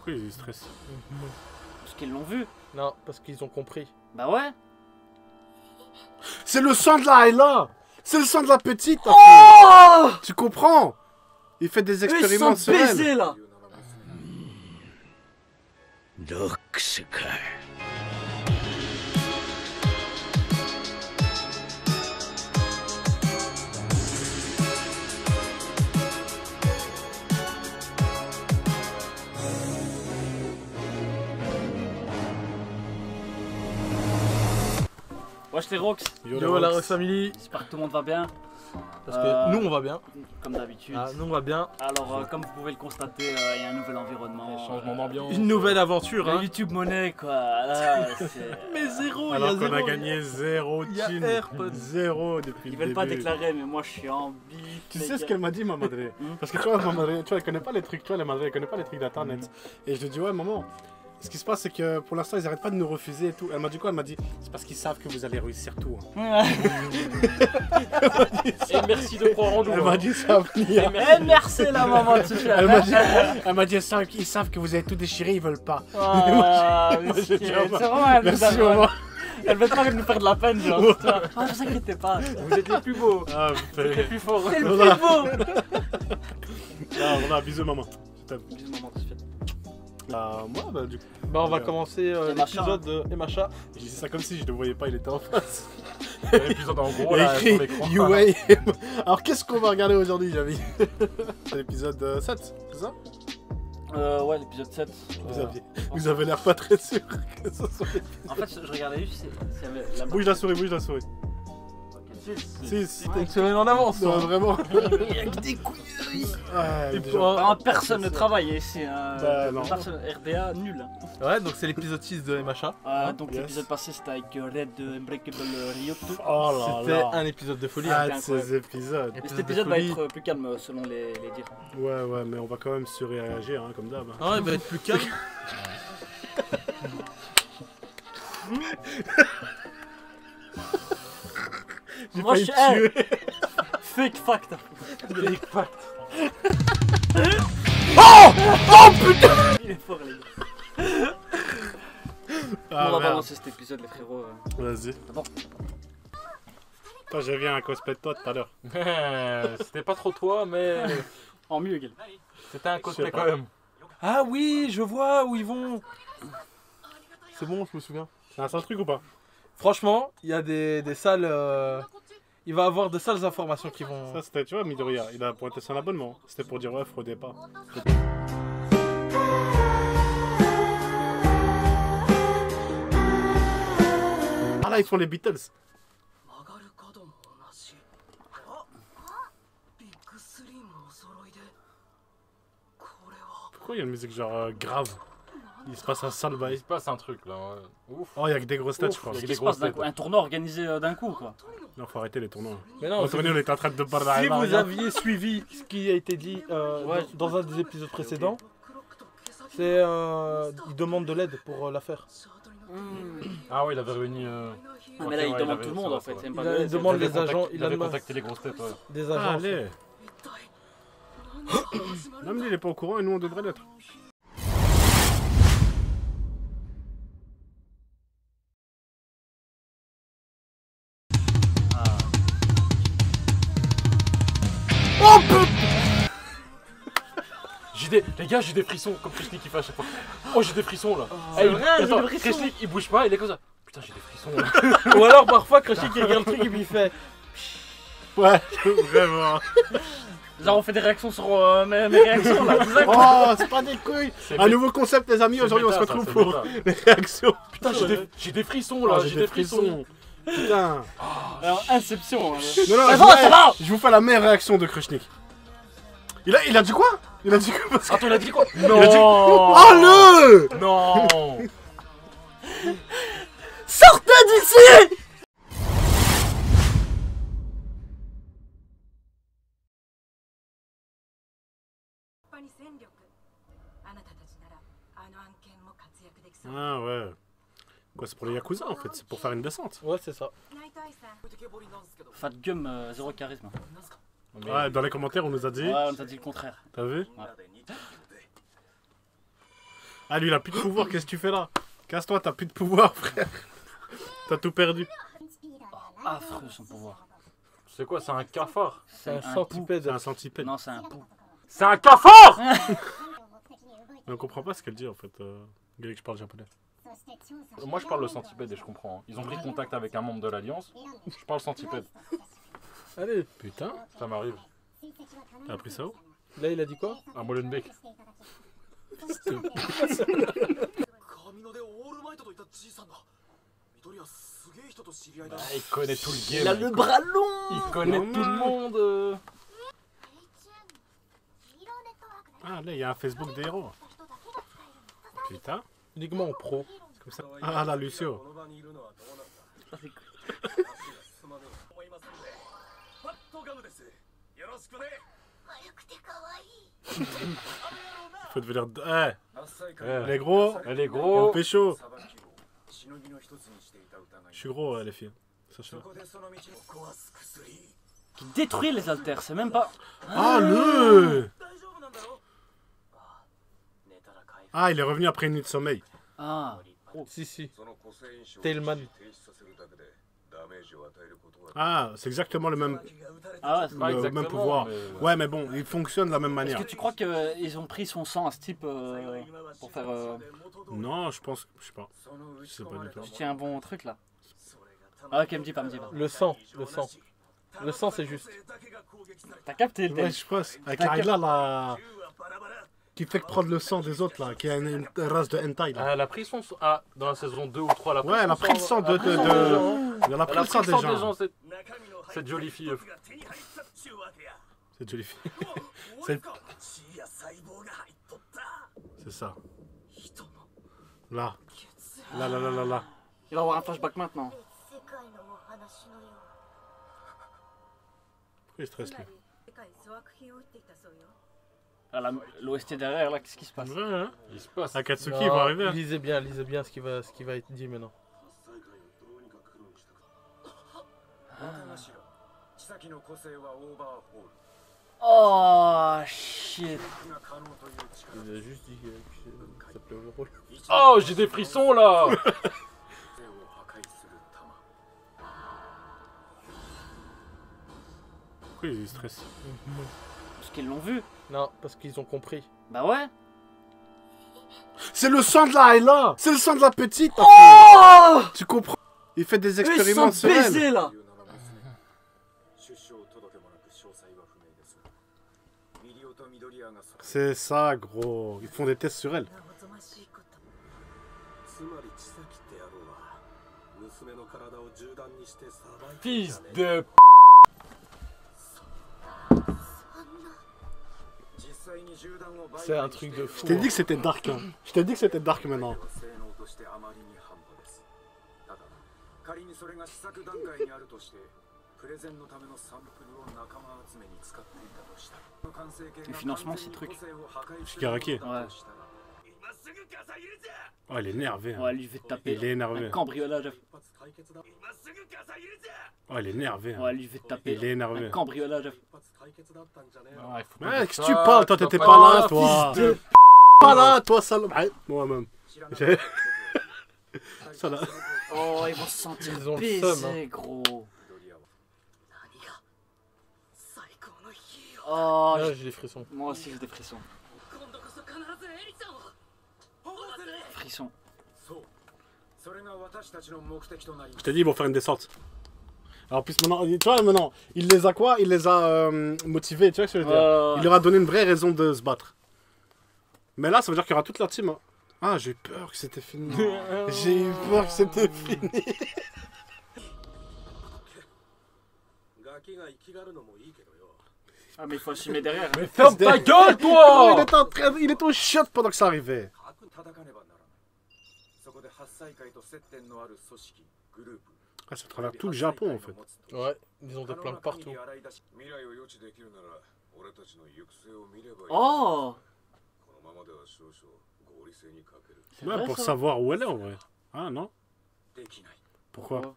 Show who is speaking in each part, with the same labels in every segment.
Speaker 1: Pourquoi ils stressent?
Speaker 2: Parce qu'ils l'ont vu.
Speaker 3: Non, parce qu'ils ont compris.
Speaker 2: Bah ouais.
Speaker 1: C'est le sang de la Ayla. C'est le sang de la petite.
Speaker 2: Oh,
Speaker 1: Tu comprends? Il fait des expériments
Speaker 2: ils sont
Speaker 1: sur elle.
Speaker 2: baisés là. Wesh les Rox,
Speaker 3: Yo la Rox Family.
Speaker 2: j'espère que tout le monde va bien.
Speaker 3: Parce que nous on va bien.
Speaker 2: Comme d'habitude.
Speaker 3: Ah, nous on va bien.
Speaker 2: Alors comme vous pouvez le constater, il y a un nouvel environnement.
Speaker 4: Changement d'ambiance.
Speaker 3: Une nouvelle aventure,
Speaker 2: La
Speaker 3: hein.
Speaker 2: YouTube monnaie quoi. Là,
Speaker 3: Mais zéro,
Speaker 1: Alors
Speaker 3: il y a
Speaker 1: qu'on a
Speaker 3: zéro.
Speaker 1: gagné zéro
Speaker 3: Il y a
Speaker 1: thune.
Speaker 3: R, pote.
Speaker 1: Zéro depuis
Speaker 2: Ils
Speaker 1: le
Speaker 2: veulent pas
Speaker 1: début.
Speaker 2: déclarer, mais moi je suis en bif.
Speaker 1: Tu
Speaker 2: les
Speaker 1: sais ce
Speaker 2: gars.
Speaker 1: qu'elle m'a dit, ma madre? Parce que tu vois, ma madre, tu vois, elle connaît pas les trucs, tu vois, la madre, elle connaît pas les trucs d'internet. Et je lui dis, ouais, maman, ce qui se passe, c'est que pour l'instant, ils arrêtent pas de nous refuser et tout. Elle m'a dit quoi? Elle m'a dit, c'est parce qu'ils savent que vous allez réussir tout. Hein.
Speaker 4: Et merci de croire en nous.
Speaker 1: Elle m'a dit ça, venir.
Speaker 2: Eh merci la maman de ce chien.
Speaker 1: Elle m'a dit ça, ils savent que vous avez tout déchiré, ils veulent pas.
Speaker 2: Ah,
Speaker 1: Moi, j'ai dit,
Speaker 2: c'est
Speaker 1: oh,
Speaker 2: vraiment elle nous
Speaker 1: Merci,
Speaker 2: a-
Speaker 1: maman.
Speaker 2: Elle veut pas nous faire de la peine, genre. tu vois. Ah, vous inquiétez pas.
Speaker 4: Vous êtes les plus beaux.
Speaker 1: Ah,
Speaker 4: Les plus forts.
Speaker 2: C'est le
Speaker 1: Voilà.
Speaker 2: plus beau.
Speaker 1: Ah, voilà, bisous, maman. Je t'aime.
Speaker 2: Bisous, maman, tu fais.
Speaker 1: Moi, bah, du coup,
Speaker 3: Bah on va commencer l'épisode de Emacha.
Speaker 1: j'ai dit ça comme si je ne le voyais pas, il était en face.
Speaker 4: L'épisode en gros
Speaker 1: Il y a
Speaker 4: là
Speaker 1: écrit
Speaker 4: sur l'écran.
Speaker 1: UA. Alors, qu'est-ce qu'on va regarder aujourd'hui, Javi? C'est l'épisode 7, c'est ça?
Speaker 2: Ouais, l'épisode 7.
Speaker 1: Vous avez l'air pas très sûr que ce soit.
Speaker 2: En fait, je regardais juste s'il y avait la
Speaker 1: Bouge la souris, bouge la souris.
Speaker 2: 6.
Speaker 1: 6.
Speaker 3: T'as une semaine en avance,
Speaker 1: Non,
Speaker 3: toi.
Speaker 1: vraiment.
Speaker 2: Il y a que des couilles.
Speaker 1: Ouais,
Speaker 3: Et
Speaker 1: déjà.
Speaker 3: pour-
Speaker 2: Vraiment, personne ne travaille ici.
Speaker 1: Bah, non.
Speaker 2: Personne, RDA, nul.
Speaker 3: Ouais, donc c'est l'épisode 6 de Emacha.
Speaker 2: Donc
Speaker 1: Yes.
Speaker 2: l'épisode passé c'était avec Red Unbreakable Ryoto.
Speaker 1: Oh là
Speaker 3: C'était
Speaker 1: là.
Speaker 3: un épisode de folie.
Speaker 1: Ah,
Speaker 3: hein.
Speaker 1: de ces épisodes.
Speaker 2: Et cet
Speaker 3: Épisode de
Speaker 2: épisode va
Speaker 3: folie.
Speaker 2: être plus calme selon les dires.
Speaker 1: Ouais, mais on va quand même surréagir, hein, comme d'hab.
Speaker 3: Ah, il va être plus calme.
Speaker 1: J'ai
Speaker 2: Moi,
Speaker 1: failli
Speaker 2: je-
Speaker 1: te tuer.
Speaker 2: Fake fact.
Speaker 3: Fake fact.
Speaker 2: Il est fort les gars.
Speaker 1: Ah,
Speaker 2: On va
Speaker 1: merde.
Speaker 2: balancer cet épisode les frérots.
Speaker 1: Vas-y.
Speaker 2: Bon.
Speaker 1: Toi, j'ai vu un cosplay de toi tout à l'heure.
Speaker 4: C'était pas trop toi, mais
Speaker 2: En mieux, Gil.
Speaker 4: c'était un
Speaker 1: Je
Speaker 4: cosplay
Speaker 1: sais pas.
Speaker 4: quand même.
Speaker 3: Ah oui, je vois où ils vont. C'est bon, je me souviens.
Speaker 1: C'est un sale truc ou pas?
Speaker 3: Franchement, il y a des salles. Il va y avoir de sales informations qui vont.
Speaker 1: Ça, c'était, tu vois, Midoriya, il a pointé son abonnement. C'était pour dire, ouais, fraudez pas. Ah là, ils font les Beatles. Pourquoi il y a une musique genre grave? Il se passe un sale
Speaker 4: Il
Speaker 1: bail.
Speaker 4: se passe un truc là. Ouais. Ouf.
Speaker 1: Oh, il y a que des grosses têtes, je crois.
Speaker 4: Il y a
Speaker 2: Qu'est-ce
Speaker 4: des
Speaker 2: qui se passe
Speaker 4: grosses
Speaker 2: d'un
Speaker 4: têtes.
Speaker 2: coup? Un tournoi organisé d'un coup quoi.
Speaker 1: Non, faut arrêter les tournois.
Speaker 3: Mais non,
Speaker 1: Anthony, on était en train de parler.
Speaker 3: si vous aviez suivi ce qui a été dit dans un des épisodes précédents, c'est il demande de l'aide pour l'affaire.
Speaker 4: Ah ouais, il avait réuni.
Speaker 2: Ah, mais là il
Speaker 4: ouais,
Speaker 2: demande
Speaker 4: avait-
Speaker 2: tout le
Speaker 4: ça
Speaker 2: monde
Speaker 4: va,
Speaker 2: en fait.
Speaker 4: ça
Speaker 2: c'est
Speaker 4: va.
Speaker 2: même pas
Speaker 3: Il
Speaker 2: de l'aide,
Speaker 3: demande
Speaker 2: c'est-
Speaker 3: les agents,
Speaker 4: Il
Speaker 3: il a
Speaker 4: avait
Speaker 3: demandé-
Speaker 4: contacté les grosses têtes. Ouais.
Speaker 3: Des
Speaker 1: Ah,
Speaker 3: agents.
Speaker 1: allez. Même lui, il est pas au courant et nous, on devrait l'être.
Speaker 4: Les gars, j'ai des frissons comme Krishnik il fait à chaque fois. Oh, j'ai des frissons là.
Speaker 2: C'est vrai, j'ai
Speaker 4: attends,
Speaker 2: des frissons.
Speaker 4: Krishnik il bouge pas, il est comme ça. Putain, j'ai des frissons là.
Speaker 3: Ou alors parfois, Krashik il regarde le truc et puis il fait.
Speaker 1: Ouais, vraiment.
Speaker 2: Genre on fait des réactions sur mes réactions là. c'est ça, quoi.
Speaker 1: Oh, c'est pas des couilles.
Speaker 4: C'est
Speaker 1: Un nouveau concept, les amis.
Speaker 4: c'est
Speaker 1: Aujourd'hui, on se
Speaker 4: méta, ça,
Speaker 1: retrouve
Speaker 4: c'est
Speaker 1: pour
Speaker 4: méta.
Speaker 1: les réactions.
Speaker 4: Putain, j'ai des frissons là,
Speaker 1: Oh,
Speaker 4: j'ai des frissons.
Speaker 1: Putain.
Speaker 2: Alors Inception. hein.
Speaker 1: Non, non,
Speaker 2: Ça
Speaker 1: je
Speaker 2: va,
Speaker 1: vous-
Speaker 2: ça va.
Speaker 1: Je vous fais la meilleure réaction de Krushnik. Il a dit quoi? Il a dit quoi? Parce que-
Speaker 4: Attends, il a dit quoi?
Speaker 1: Il a dit...
Speaker 4: Non.
Speaker 1: Oh le!
Speaker 4: Non.
Speaker 2: Sortez d'ici.
Speaker 1: Ah ouais. Quoi, c'est pour les Yakuza en fait, c'est pour faire une descente.
Speaker 3: Ouais, c'est ça.
Speaker 2: Fat Gum, zéro charisme.
Speaker 1: Ouais, dans les commentaires, on nous a dit.
Speaker 2: Ouais, on t'a dit le contraire.
Speaker 1: T'as vu? Ah, lui, il a plus de pouvoir, qu'est-ce que tu fais là? Casse-toi, t'as plus de pouvoir, frère. T'as tout perdu.
Speaker 2: Affreux son pouvoir.
Speaker 4: C'est quoi, c'est un cafard?
Speaker 3: C'est un
Speaker 1: C'est
Speaker 3: centipède.
Speaker 1: un centipède.
Speaker 2: Non, c'est un pou.
Speaker 4: C'est un cafard!
Speaker 1: Mais on comprend pas ce qu'elle dit en fait. Greg, je parle japonais.
Speaker 4: Moi je parle le centipède et je comprends. Hein. Ils ont pris contact avec un membre de l'Alliance. Je parle centipède.
Speaker 3: Allez,
Speaker 1: Putain,
Speaker 4: Ça m'arrive.
Speaker 1: t'as appris ça où?
Speaker 3: là il a dit quoi?
Speaker 4: À Molenbeek. Ah, il connaît tout le game.
Speaker 2: Il a le bras long.
Speaker 4: Il connaît tout le monde.
Speaker 1: Ah, là, il y a un Facebook des héros. Putain,
Speaker 3: Uniquement en pro.
Speaker 1: c'est comme ça. Ah, là, Lucio. Faut devenir. Les gros,
Speaker 4: Elle est
Speaker 1: on
Speaker 4: gros.
Speaker 1: pécho. Je suis gros, les filles. Sachez-le.
Speaker 2: Qui détruit les haltères, c'est même pas.
Speaker 1: Ah, le. Ah, il est revenu après une nuit de sommeil.
Speaker 2: Ah.
Speaker 3: Si. Tailman.
Speaker 1: Ah, c'est exactement le même,
Speaker 2: Ah ouais, c'est
Speaker 4: Pas
Speaker 1: le
Speaker 4: exactement,
Speaker 1: même pouvoir.
Speaker 4: mais-
Speaker 1: Ouais, mais bon, il fonctionne de la même
Speaker 2: Est-ce
Speaker 1: manière.
Speaker 2: que tu crois qu'ils ont pris son sang à ce type pour faire.
Speaker 1: Non, je pense. Je sais pas. Je sais pas du tout.
Speaker 2: Je tiens un bon truc là. Ah, ok, me dis pas, me dis pas.
Speaker 3: Le sang. Le sang c'est juste.
Speaker 2: T'as capté le
Speaker 1: Ouais,
Speaker 2: délire.
Speaker 1: je pense. Avec la Ayla, là. Qui fait que prendre le sang des autres, là. Qui a une race de hentai, là.
Speaker 4: Elle a pris son sang. Ah, dans la saison 2 ou 3, elle a pris
Speaker 1: Ouais, elle a pris le sang de.
Speaker 4: Elle a pris le sang.
Speaker 1: Elle a pris
Speaker 4: Elle a
Speaker 1: le sang
Speaker 4: pris
Speaker 1: des
Speaker 4: le sang des
Speaker 1: gens.
Speaker 4: gens, cette jolie fille.
Speaker 1: C'est jolie fille. C'est c'est ça. Là. Là.
Speaker 2: Il va avoir un flashback maintenant.
Speaker 1: Pourquoi il stresse, lui?
Speaker 2: Ah, l'OST derrière là, qu'est-ce qui se passe?
Speaker 1: Ouais, hein.
Speaker 4: Il se passe.
Speaker 1: Akatsuki,
Speaker 3: Non,
Speaker 1: il va arriver. Hein.
Speaker 3: lisez bien ce qui va être dit maintenant.
Speaker 2: Oh shit.
Speaker 3: Il a juste dit que ça s'appelait Overhaul.
Speaker 4: Oh, j'ai des frissons là.
Speaker 1: Pourquoi il stresse?
Speaker 2: Parce qu'ils l'ont vu.
Speaker 3: Non, parce qu'ils ont compris.
Speaker 2: Bah ouais.
Speaker 1: C'est le sang de la Ayla. C'est le sang de la petite.
Speaker 2: Oh.
Speaker 1: Tu comprends? Il fait des
Speaker 2: Ils
Speaker 1: expériments
Speaker 2: sont
Speaker 1: sur elle.
Speaker 2: baisés là.
Speaker 1: C'est ça, gros. Ils font des tests sur elle.
Speaker 4: Fils de.
Speaker 3: C'est un truc de fou.
Speaker 1: Je t'ai dit que c'était dark. Hein. Je t'ai dit que c'était dark maintenant.
Speaker 2: Le financement, ces trucs.
Speaker 1: Shigaraki.
Speaker 2: Ouais.
Speaker 1: Oh, il est énervé. Hein.
Speaker 2: Ouais, lui, je vais te taper.
Speaker 1: Il est énervé.
Speaker 2: Un cambriolage.
Speaker 1: Oh, il est énervé. Hein.
Speaker 2: Ouais, lui, je vais te taper.
Speaker 1: Il est énervé.
Speaker 2: Un cambriolage.
Speaker 4: Ah, il faut pas
Speaker 1: Ouais,
Speaker 4: dire
Speaker 1: qu'est-ce
Speaker 4: ça,
Speaker 1: que tu parles? Toi,
Speaker 4: tu
Speaker 1: t'étais
Speaker 4: dois
Speaker 1: pas
Speaker 4: pas
Speaker 1: là,
Speaker 4: dire
Speaker 1: toi.
Speaker 2: Fils de.
Speaker 1: Pas là, toi, salope. Ouais, moi-même. Ça là.
Speaker 2: Oh, ils vont se sentir
Speaker 3: Ils ont le seum,
Speaker 2: baisés, gros. Oh,
Speaker 3: Là, j'ai des frissons.
Speaker 2: moi aussi j'ai des frissons. Frissons.
Speaker 1: Je t'ai dit, ils vont faire une descente. Alors, plus maintenant, tu vois, maintenant, il les a quoi? Il les a motivés, tu vois ce que je veux dire? Il leur a donné une vraie raison de se battre. Mais là, ça veut dire qu'il y aura toute la team. Hein. Ah, j'ai eu peur que c'était fini. J'ai eu peur que c'était fini.
Speaker 2: Ah, mais il faut assumer derrière.
Speaker 4: Mais ferme ta gueule,
Speaker 1: Oh,
Speaker 4: toi.
Speaker 1: il était au shot pendant que ça arrivait. Ah, c'est à travers tout le Japon, en fait.
Speaker 3: Ouais, ils ont des planques partout.
Speaker 2: Oh, c'est
Speaker 1: Ouais,
Speaker 2: vrai,
Speaker 1: pour
Speaker 2: ça.
Speaker 1: savoir où elle est, en vrai. Ah, non? Pourquoi?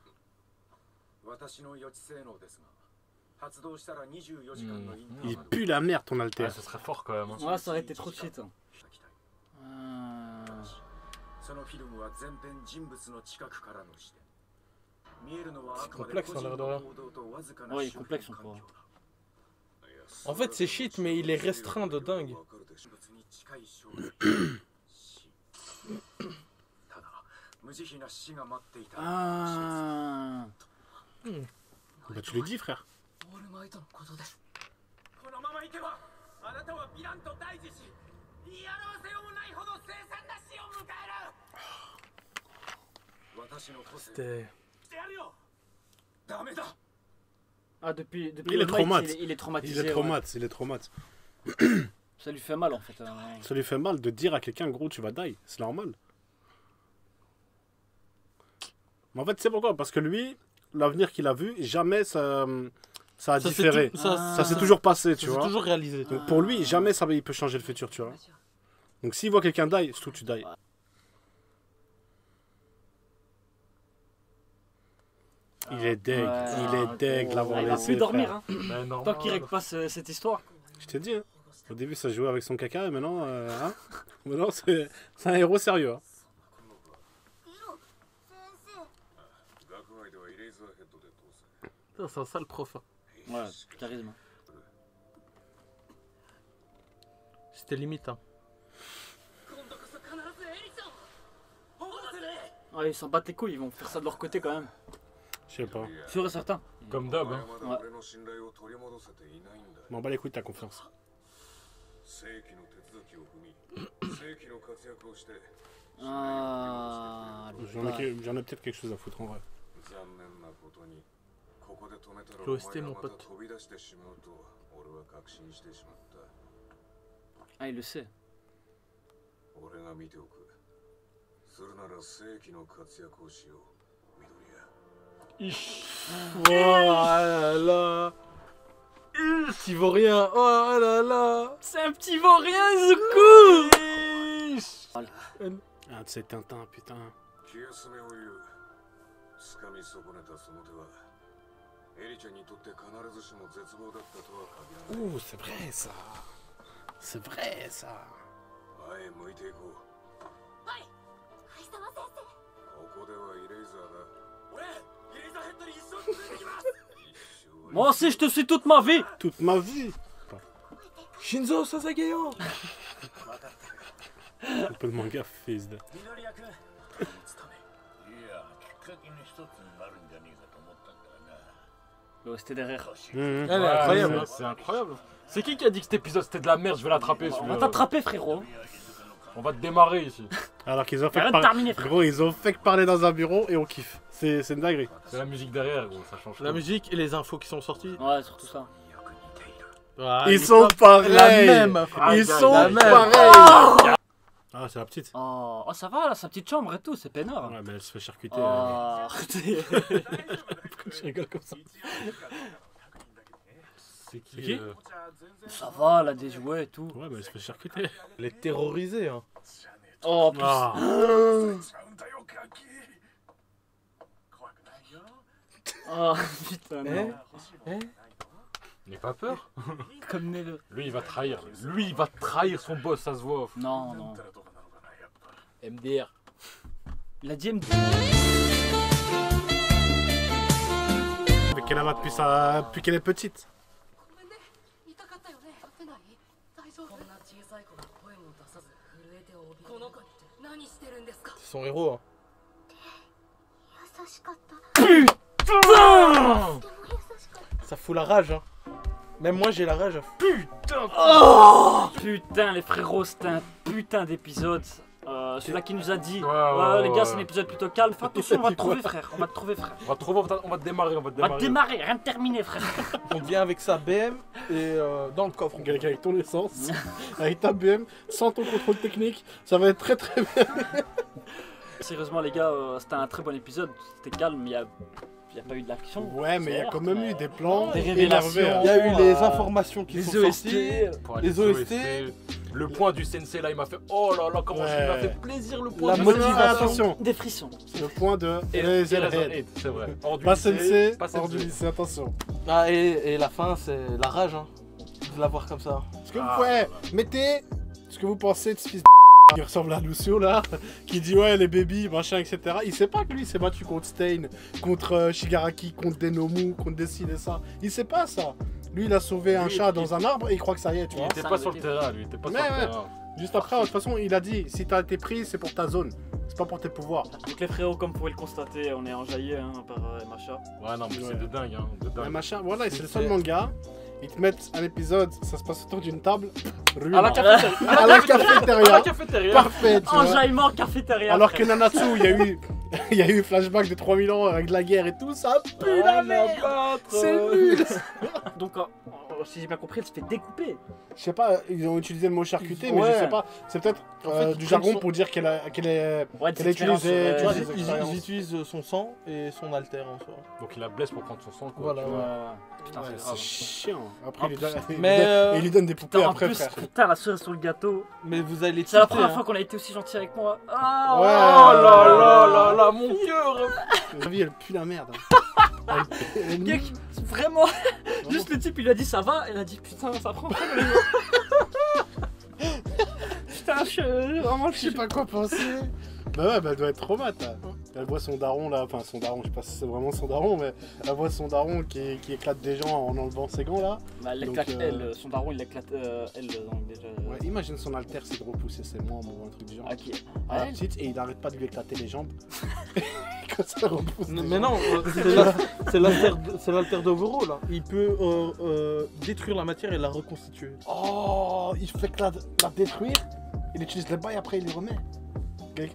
Speaker 1: Il pue la merde, ton alter.
Speaker 4: Ouais, ça serait fort quand même. Hein.
Speaker 2: Ouais, ça aurait été trop de shit. Hein.
Speaker 3: C'est complexe, ça a l'air de rien.
Speaker 2: Ouais, il est complexe son point.
Speaker 3: En fait, c'est shit, mais il est restreint de dingue.
Speaker 2: Ah.
Speaker 1: Bah tu le dis frère.
Speaker 3: C'était...
Speaker 2: Ah, depuis
Speaker 1: Il est
Speaker 2: le fight,
Speaker 1: traumat.
Speaker 2: il est traumatisé.
Speaker 1: Il est traumate, il est traumate.
Speaker 2: Ça lui fait mal en fait.
Speaker 1: Ça lui fait mal de dire à quelqu'un gros tu vas die, c'est normal. Mais en fait c'est pourquoi? Parce que lui, l'avenir qu'il a vu, jamais ça a différé. Ça s'est toujours passé, tu vois.
Speaker 3: C'est toujours réalisé.
Speaker 1: Donc pour lui, jamais ça il peut changer le futur, tu vois. Donc s'il voit quelqu'un die, surtout tu die. Il est deg, il est deg de l'avoir
Speaker 2: Il va
Speaker 1: laissé.
Speaker 2: plus dormir, hein.
Speaker 4: Mais non.
Speaker 2: Tant qu'il règle pas cette histoire.
Speaker 1: Je t'ai dit, hein. Au début ça jouait avec son caca et maintenant, hein. Maintenant c'est un héros sérieux. Hein.
Speaker 3: C'est un sale prof. Hein.
Speaker 2: Ouais, charisme.
Speaker 3: C'était limite. Hein.
Speaker 2: Ouais, ils s'en battent les couilles, ils vont faire ça de leur côté quand même.
Speaker 1: Je sais pas.
Speaker 2: Sûr et certain.
Speaker 4: Comme d'hab, hein.
Speaker 2: Ouais.
Speaker 1: M'en bats les couilles de ta confiance.
Speaker 2: Ah,
Speaker 1: J'en ai peut-être quelque chose à foutre en vrai.
Speaker 3: L'OST, mon pote.
Speaker 2: Ah, il le sait.
Speaker 3: Oh là là. Petit vaurien. Oh là là.
Speaker 2: C'est un petit vaurien, Izuku.
Speaker 1: Ah, c'est Tintin, putain. Ouh, c'est vrai ça. C'est vrai ça.
Speaker 2: Moi aussi, je te suis toute ma vie.
Speaker 1: Toute ma vie.
Speaker 3: Shinzo Sasageyo.
Speaker 1: Un peu de manga fils de.
Speaker 2: L'OST derrière.
Speaker 3: Elle est incroyable.
Speaker 4: Ouais, c'est incroyable. C'est qui a dit que cet épisode c'était de la merde? Je vais l'attraper
Speaker 2: On
Speaker 4: celui-là.
Speaker 2: va t'attraper, frérot.
Speaker 4: On va te démarrer ici.
Speaker 1: Alors qu'ils ont fait
Speaker 2: Arrête
Speaker 1: que
Speaker 2: de terminer, frère.
Speaker 1: Gros, ils ont fait que parler dans un bureau et on kiffe. C'est une dinguerie.
Speaker 4: C'est la musique derrière, gros, ça change
Speaker 3: La
Speaker 4: tout.
Speaker 3: musique et les infos qui sont sorties.
Speaker 2: Ouais, surtout ça.
Speaker 3: Ah,
Speaker 1: Ils sont pareils.
Speaker 3: la même.
Speaker 1: Ils sont
Speaker 3: la même.
Speaker 1: pareils. Ah, c'est la petite.
Speaker 2: Oh, oh, ça va, là, sa petite chambre et tout, c'est peinard.
Speaker 1: Ouais, mais elle se fait charcuter.
Speaker 2: Oh, arrêtez.
Speaker 1: Pourquoi je rigole comme ça?
Speaker 4: C'est
Speaker 1: qui
Speaker 4: qui
Speaker 2: Ça va, elle a des jouets et tout.
Speaker 1: Ouais, mais elle se fait charcuter.
Speaker 3: Elle est terrorisée. Hein.
Speaker 2: Oh, plus.
Speaker 1: Ah.
Speaker 2: Oh, putain, non.
Speaker 3: Eh
Speaker 4: N'aie pas peur.
Speaker 2: Comme Neve.
Speaker 4: Lui il va trahir. Lui il va trahir son boss, ça se voit.
Speaker 2: Non, non.
Speaker 3: MDR.
Speaker 2: Il a dit MD.
Speaker 1: Mais qu'elle a depuis qu'elle est petite.
Speaker 3: C'est son héros. Hein. Ça fout la rage. Hein. Même moi j'ai la rage.
Speaker 2: Oh putain, les frérots, c'était un putain d'épisode. Celui-là qui nous a dit les gars, c'est un épisode plutôt calme. Fais attention, on va te trouver, frère. On va te trouver, frère.
Speaker 4: On va te démarrer,
Speaker 2: On va te démarrer, rien de terminé, frère.
Speaker 3: On vient avec sa BM et dans le coffre.
Speaker 1: Quelqu'un avec ton essence, avec ta BM, sans ton contrôle technique, ça va être très très bien.
Speaker 2: Sérieusement, les gars, c'était un très bon épisode. C'était calme, il y a pas eu de l'action.
Speaker 1: Ouais, mais il y a quand même eu des plans,
Speaker 2: des révélations.
Speaker 1: énervés,
Speaker 3: Il y a eu les informations qui
Speaker 2: Les
Speaker 3: sont
Speaker 2: OST.
Speaker 3: sorties.
Speaker 4: Les
Speaker 3: Les OST.
Speaker 4: Le point du sensei là, il m'a fait oh là là, comment
Speaker 1: Ouais.
Speaker 4: il m'a fait plaisir le point
Speaker 3: La
Speaker 4: du
Speaker 3: motivation.
Speaker 1: Attention,
Speaker 2: Des frissons.
Speaker 1: le point de
Speaker 4: Et
Speaker 1: Razorhead.
Speaker 4: c'est vrai. Hors du
Speaker 1: Pas
Speaker 4: lycée,
Speaker 1: sensei,
Speaker 4: pas
Speaker 1: hors du
Speaker 4: sensei.
Speaker 1: lycée, attention.
Speaker 3: Ah, et la fin, c'est la rage. Hein. De la voir comme ça.
Speaker 1: Est-ce que vous pouvez, mettez ce que vous pensez de ce fils Il ressemble à Lucio là, qui dit ouais les baby, machin, etc. Il sait pas que lui s'est battu contre Stain, contre Shigaraki, contre Denomu, contre Deci et ça. Il sait pas ça. Lui il a sauvé un chat dans un arbre et il croit que ça y est, tu vois.
Speaker 4: Il était pas sur le terrain, lui, il était pas sur le terrain.
Speaker 1: Juste après, de toute façon, il a dit si t'as été pris, c'est pour ta zone, c'est pas pour tes pouvoirs.
Speaker 2: Donc les frérots, comme vous pouvez le constater, on est enjaillé hein, par MHA.
Speaker 4: Ouais, non, mais c'est de dingue, hein, de dingue.
Speaker 1: Machin, voilà, c'est le seul manga. Ils te mettent un épisode, ça se passe autour d'une table.
Speaker 3: À la cafétéria.
Speaker 1: À la cafétéria.
Speaker 3: À la cafétéria.
Speaker 1: Parfait, tu vois.
Speaker 2: Enjaillement cafétéria.
Speaker 1: Alors que Nanatsu, il y a eu flashback de 3000 ans avec la guerre et tout, ça pue la merde. C'est nul.
Speaker 2: Donc, si j'ai bien compris, elle se fait découper.
Speaker 1: Je sais pas, ils ont utilisé le mot charcuter, mais
Speaker 3: Ouais.
Speaker 1: je sais pas. C'est peut-être
Speaker 3: En fait,
Speaker 1: du
Speaker 3: ils
Speaker 1: jargon
Speaker 3: prennent
Speaker 1: pour dire qu'elle a
Speaker 2: Ouais, des
Speaker 1: utilisé.
Speaker 2: expériences,
Speaker 3: Ils utilisent son sang et son alter en soi.
Speaker 4: Donc il la blesse pour prendre son sang, quoi.
Speaker 3: Voilà.
Speaker 2: Putain,
Speaker 1: Ouais,
Speaker 2: c'est
Speaker 1: c'est
Speaker 2: grave.
Speaker 1: chiant. Après,
Speaker 3: Mais,
Speaker 1: il lui donne des poupées
Speaker 2: Putain, en
Speaker 1: après,
Speaker 2: plus,
Speaker 1: frère.
Speaker 2: putain, la cerise sur le gâteau.
Speaker 3: Mais vous allez
Speaker 2: C'est la
Speaker 3: tilter,
Speaker 2: première
Speaker 3: hein.
Speaker 2: fois qu'on a été aussi gentil avec moi.
Speaker 3: Oh
Speaker 2: Ah,
Speaker 3: là, mon cœur.
Speaker 1: La vie, elle pue la merde. Elle est nulle.
Speaker 2: Mec, vraiment, juste le type il lui a dit ça va, elle a dit putain ça prend pas le putain vraiment
Speaker 1: Je sais pas quoi penser. Bah ouais, bah elle doit être traumate là. Elle voit son daron là, enfin son daron, je sais pas si c'est vraiment son daron, mais elle voit son daron qui éclate des gens en enlevant ses gants là.
Speaker 2: Bah elle
Speaker 1: Donc,
Speaker 2: éclate elle, son daron il l'éclate elle donc déjà.
Speaker 1: Ouais, imagine son alter c'est de repousser ses membres ou un truc du genre.
Speaker 2: Ok.
Speaker 1: À la
Speaker 2: Elle,
Speaker 1: petite et il arrête pas de lui éclater les jambes. Quand ça repousse.
Speaker 3: Mais non, c'est l'alter d'Overo là. Il peut détruire la matière et la reconstituer.
Speaker 1: Oh, il fait que la détruire, il utilise les bails après il les remet.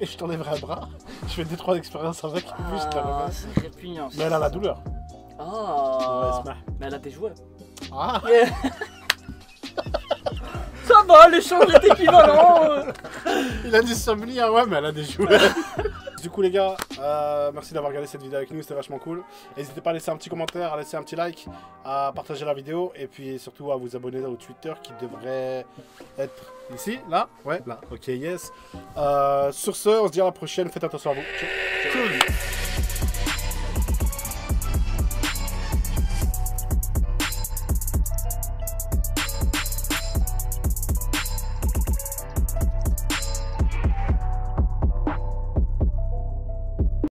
Speaker 1: Et je t'enlèverai un bras, je fais 2-3 expériences avec, et puis je te la
Speaker 2: ah,
Speaker 1: remets.
Speaker 2: c'est répugnant.
Speaker 1: Mais elle a la douleur.
Speaker 2: Ah,
Speaker 1: Ouais,
Speaker 2: mais elle a des jouets.
Speaker 1: Ah,
Speaker 2: Ça va, l'échange est équivalent.
Speaker 1: il a dit somnia, ouais, mais elle a des jouets. Du coup, les gars, merci d'avoir regardé cette vidéo avec nous, c'était vachement cool. N'hésitez pas à laisser un petit commentaire, à laisser un petit like, à partager la vidéo et puis surtout à vous abonner au Twitter qui devrait être ici, là, ouais, là, ok, yes. Sur ce, on se dit à la prochaine, faites attention à vous. Ciao.
Speaker 3: Ciao.